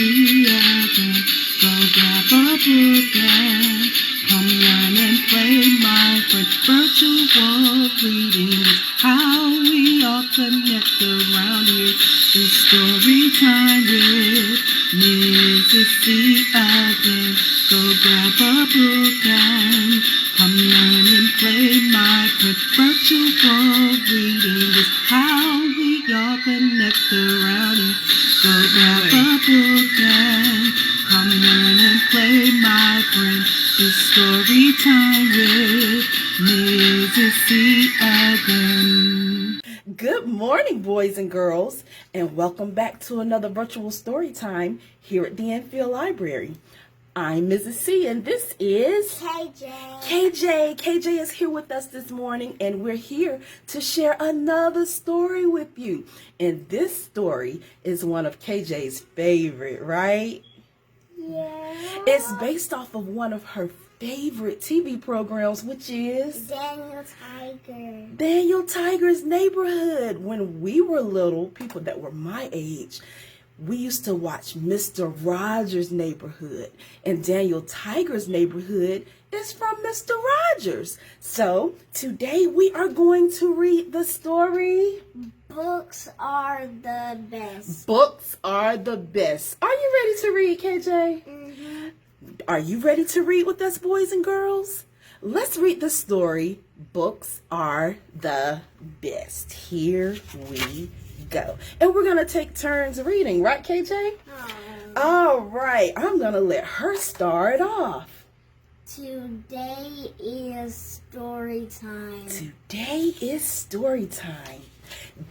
see again. Go grab a book and come learn and play my virtual reading. How we all connect around here. It's story time with Mrs. C again. Go grab a book and come learn and play my virtual reading. It's how we all connect around here. Go grab a book and come learn and play, my friend. It's story time with Mrs. C again. Good morning, boys and girls, and welcome back to another virtual story time here at the Enfield Library. I'm Mrs. C, and this is KJ. KJ is here with us this morning, and we're here to share another story with you. And this story is one of KJ's favorite, right? Yeah. It's based off of one of her favorite TV programs, which is Daniel Tiger. Daniel Tiger's Neighborhood. When we were little, people that were my age, we used to watch Mr. Rogers' Neighborhood, and Daniel Tiger's Neighborhood is from Mr. Rogers. So today we are going to read the story. Books are the best. Books are the best. Are you ready to read, KJ? Mm-hmm. Are you ready to read with us, boys and girls? Let's read the story. Books are the best. Here we go. And we're going to take turns reading, right, KJ? All right. I'm going to let her start off. Today is story time. Today is story time.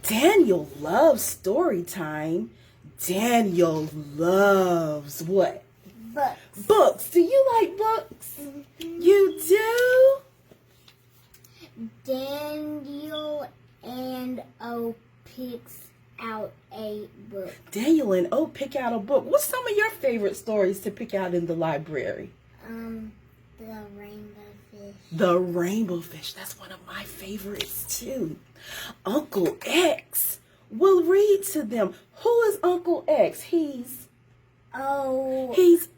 Daniel loves story time. Daniel loves what? Books. Books. Do you like books? Mm-hmm. You do? Daniel and O picks out a book. Daniel and O pick out a book. What's some of your favorite stories to pick out in the library? The Rainbow Fish. The Rainbow Fish. That's one of my favorites too. Uncle X will read to them. Who is Uncle X? He's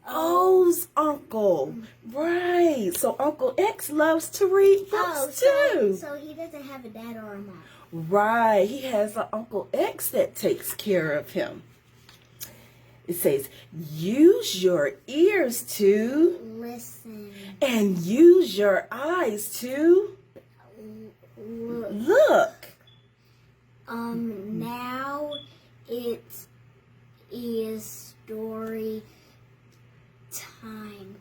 O's uncle. Right. So Uncle X loves to read books too. So he doesn't have a dad or a mom. Right. He has an Uncle X that takes care of him. It says, use your ears to Listen. and use your eyes to look. Now it is story time.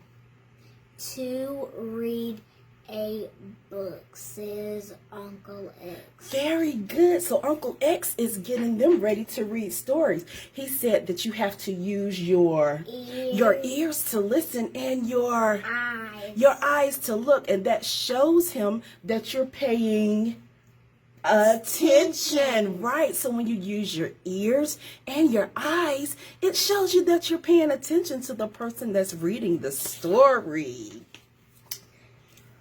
To read a book, says Uncle X. Very good. So Uncle X is getting them ready to read stories. He said that you have to use your ears to listen and your eyes to look, and that shows him that you're paying attention. Right. So when you use your ears and your eyes, it shows you that you're paying attention to the person that's reading the story.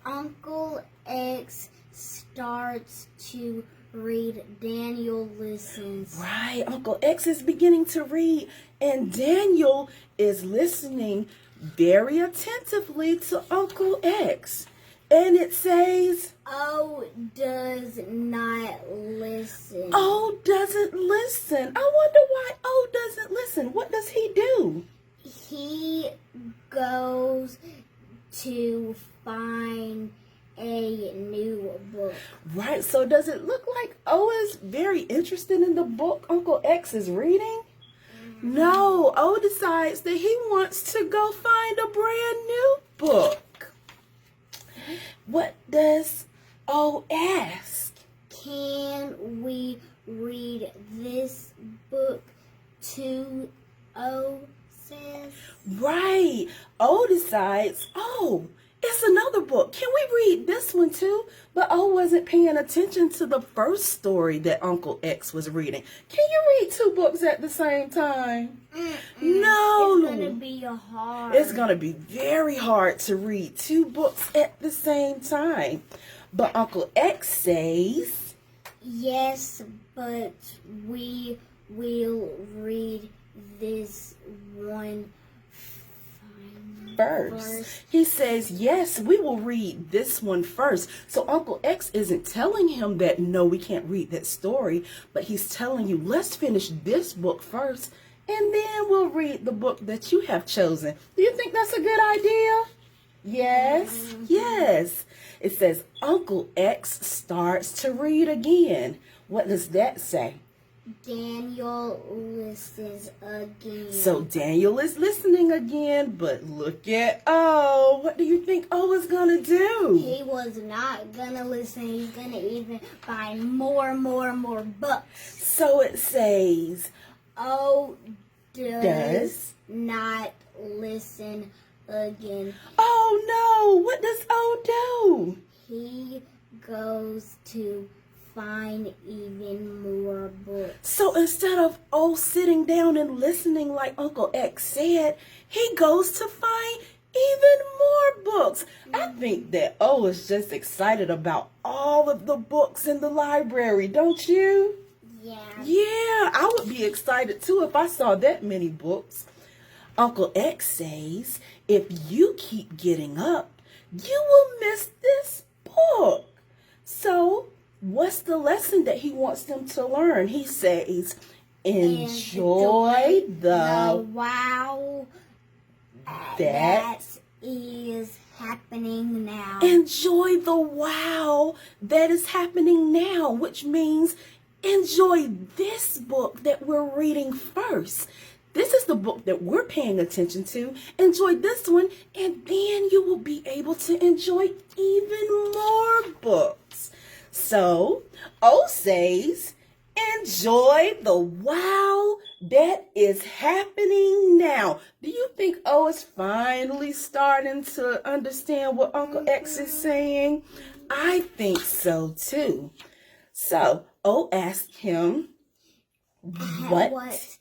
Uncle X starts to read. Daniel listens. Right. Uncle X is beginning to read, and Daniel is listening very attentively to Uncle X. And it says, O does not listen. O doesn't listen. I wonder why O doesn't listen. What does he do? He goes to find a new book. Right. So does it look like O is very interested in the book Uncle X is reading? No. O decides that he wants to go find a brand new book. What does O ask? Can we read this book too? O says. Right. O decides, it's another book. Can we read this one too? But O wasn't paying attention to the first story that Uncle X was reading. Can you read two books at the same time? No. It's going to be hard. It's going to be very hard to read two books at the same time. But Uncle X says, yes, but we will read this one first. He says, yes, we will read this one first. So Uncle X isn't telling him that, no, we can't read that story, but he's telling you, let's finish this book first, and then we'll read the book that you have chosen. Do you think that's a good idea? Yes, yes. It says, Uncle X starts to read again. What does that say? Daniel listens again. So Daniel is listening again, but look at O. What do you think O is going to do? He was not going to listen. He's going to even buy more books. So it says, O does not listen again. Oh no, what does O do? He goes to find even more books. So instead of O sitting down and listening like Uncle X said, he goes to find even more books. I think that O is just excited about all of the books in the library, don't you? Yeah. Yeah, I would be excited too if I saw that many books. Uncle X says, if you keep getting up, you will miss this book. So, what's the lesson that he wants them to learn? He says, enjoy the wow that is happening now. Enjoy the wow that is happening now, which means enjoy this book that we're reading first. This is the book that we're paying attention to. Enjoy this one, and then you will be able to enjoy even more books. So, O says, enjoy the wow that is happening now. Do you think O is finally starting to understand what Uncle X is saying? I think so too. So, O asked him, what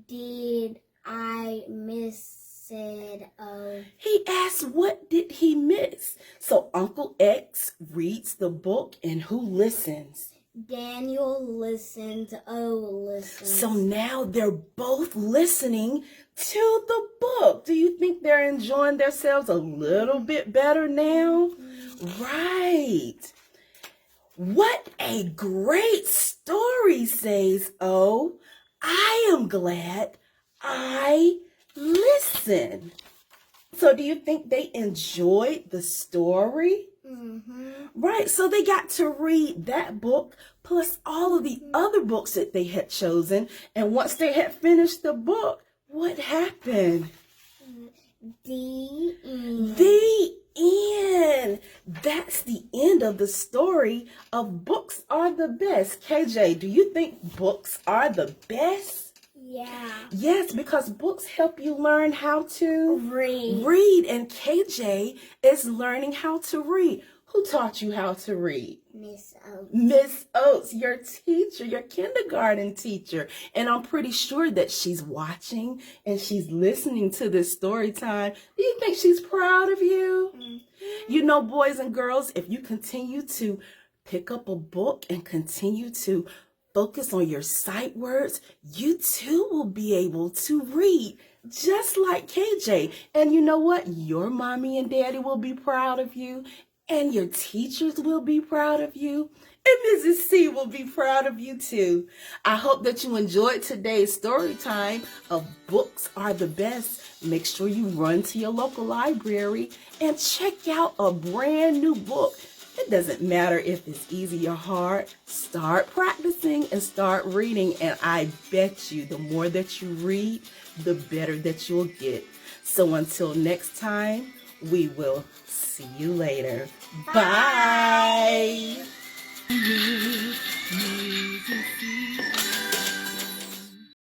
did I miss? Said O. He asked, what did he miss? So Uncle X reads the book, and who listens? Daniel listens, O listens. So now they're both listening to the book. Do you think they're enjoying themselves a little bit better now? Right. What a great story, says O. I am glad I listen. So do you think they enjoyed the story? Mm-hmm. Right, so they got to read that book plus all of the other books that they had chosen. And once they had finished the book, what happened? The end. The end. That's the end of the story of Books Are the Best. KJ, do you think books are the best? Yeah. Yes, because books help you learn how to read. And KJ is learning how to read. Who taught you how to read? Miss Oates. Miss Oates, your teacher, your kindergarten teacher. And I'm pretty sure that she's watching and she's listening to this story time. Do you think she's proud of you? Mm-hmm. You know, boys and girls, if you continue to pick up a book and continue to focus on your sight words, you too will be able to read just like KJ. And you know what? Your mommy and daddy will be proud of you, and your teachers will be proud of you, and Mrs. C will be proud of you too. I hope that you enjoyed today's story time of Books Are the Best. Make sure you run to your local library and check out a brand new book. It doesn't matter if it's easy or hard. Start practicing and start reading. And I bet you the more that you read, the better that you'll get. So until next time, we will see you later. Bye.